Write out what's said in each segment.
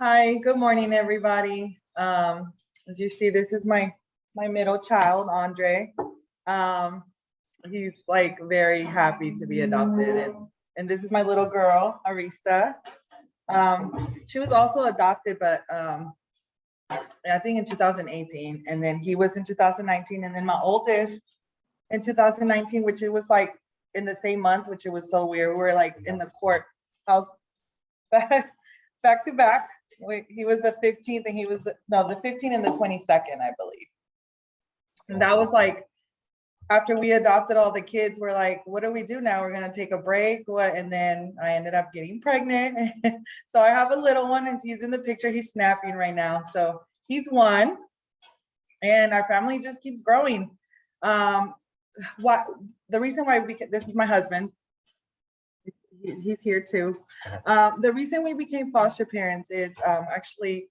Hi, good morning, everybody. As you see, this is my middle child, Andre. Um, he's like very happy to be adopted, and this is my little girl, Arista. She was also adopted, but I think in 2018, and then he was in 2019, and then my oldest in 2019, which it was like in the same month, which it was so weird. We were like in the courthouse back to back. He was the 15th and he was the 15th and the 22nd, I believe. And that was like, after we adopted all the kids, we're like, what do we do now? We're gonna take a break. What? And then I ended up getting pregnant. So I have a little one and he's in the picture. He's snapping right now. So he's one. And our family just keeps growing. The reason why this is my husband. He's here too. The reason we became foster parents is actually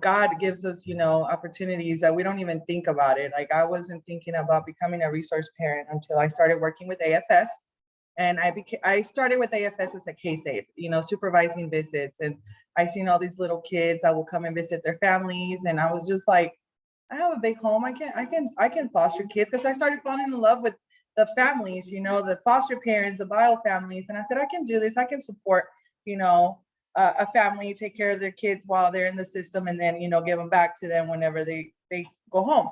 God gives us, opportunities that we don't even think about it. Like I wasn't thinking about becoming a resource parent until I started working with AFS. And I started with AFS as a case aide, supervising visits. And I seen all these little kids that will come and visit their families. And I was just like, I have a big home. I can foster kids, because I started falling in love with the families, the foster parents, the bio families. And I said, I can do this. I can support, a family, take care of their kids while they're in the system, and then, give them back to them whenever they go home.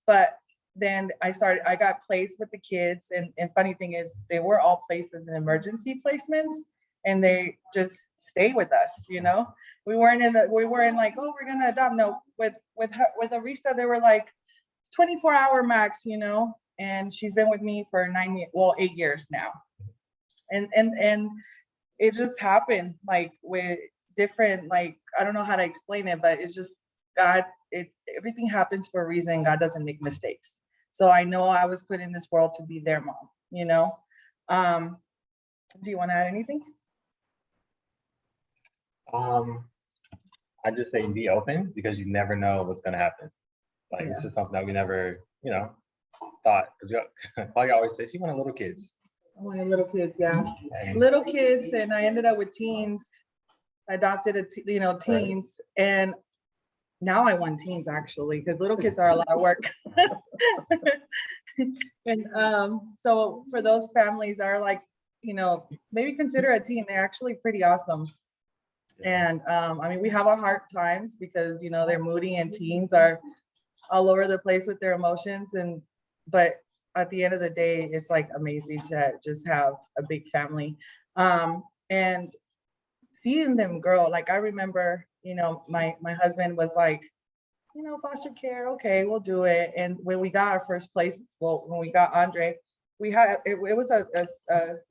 But then I got placed with the kids. And funny thing is, they were all placed as an emergency placements, and they just stay with us. We weren't like, oh, we're going to adopt. No, with Arista, they were like 24-hour max, and she's been with me for 8 years now. And it just happened like with different, like, I don't know how to explain it, but it's just God, everything happens for a reason. God doesn't make mistakes. So I know I was put in this world to be their mom, Do you want to add anything? I just say be open, because you never know what's going to happen. Like, It's just something that we never, thought, because Claudia always says she wanted little kids. I wanted little kids, yeah. Little kids, and I ended up with teens. I adopted teens, right. And now I want teens, actually, because little kids are a lot of work. And so for those families that are like, maybe consider a teen. They're actually pretty awesome. And we have our hard times because they're moody, and teens are all over the place with their emotions, but at the end of the day, it's like amazing to just have a big family. And seeing them grow, like I remember, my husband was like, foster care, okay, we'll do it. And when we got our first place, when we got Andre, it was a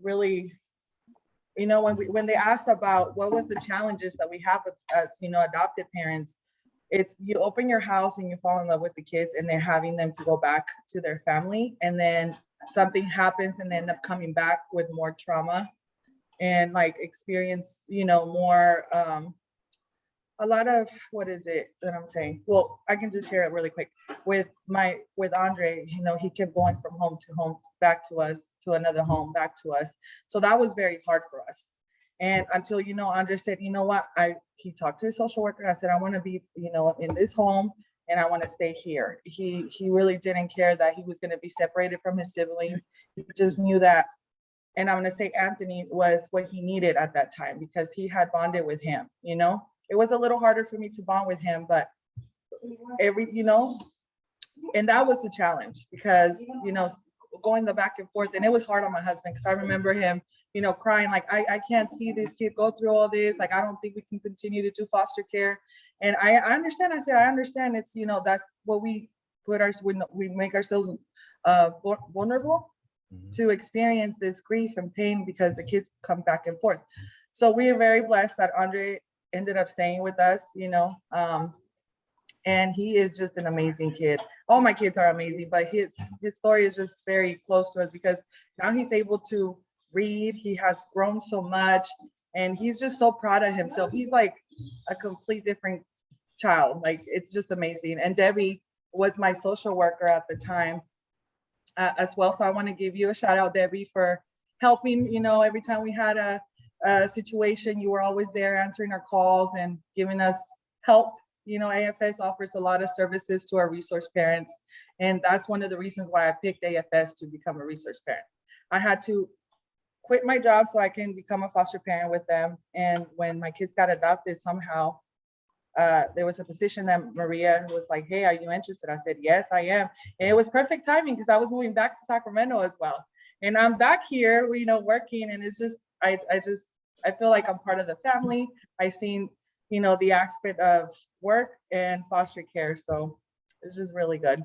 really, when they asked about what was the challenges that we have as adopted parents, it's you open your house and you fall in love with the kids, and then having them to go back to their family, and then something happens and they end up coming back with more trauma and like experience, more, a lot of, what is it that I'm saying? Well, I can just share it really quick. With Andre, he kept going from home to home, back to us, to another home, back to us. So that was very hard for us. And until, Andre said, what, he talked to his social worker. I said, I want to be, in this home, and I want to stay here. He really didn't care that he was going to be separated from his siblings. He just knew that, and I'm going to say Anthony was what he needed at that time, because he had bonded with him, It was a little harder for me to bond with him, but and that was the challenge, because, going the back and forth, and it was hard on my husband, because I remember him, crying, like, I can't see this kid go through all this. Like, I don't think we can continue to do foster care. And I understand. I said, I understand. It's, that's what we we make ourselves vulnerable to experience this grief and pain, because the kids come back and forth. So we are very blessed that Andre ended up staying with us, and he is just an amazing kid. All my kids are amazing, but his story is just very close to us, because now he's able to read. He has grown so much, and he's just so proud of himself. He's like a complete different child. Like, it's just amazing. And Debbie was my social worker at the time as well. So I want to give you a shout out, Debbie, for helping, every time we had a situation, you were always there answering our calls and giving us help. You know, AFS offers a lot of services to our resource parents. And that's one of the reasons why I picked AFS to become a resource parent. I had to quit my job so I can become a foster parent with them. And when my kids got adopted, somehow there was a position that Maria was like, hey, are you interested? I said, yes, I am. And it was perfect timing because I was moving back to Sacramento as well. And I'm back here, you know, working. And it's just, I feel like I'm part of the family. I seen, you know, the aspect of work and foster care. So it's just really good.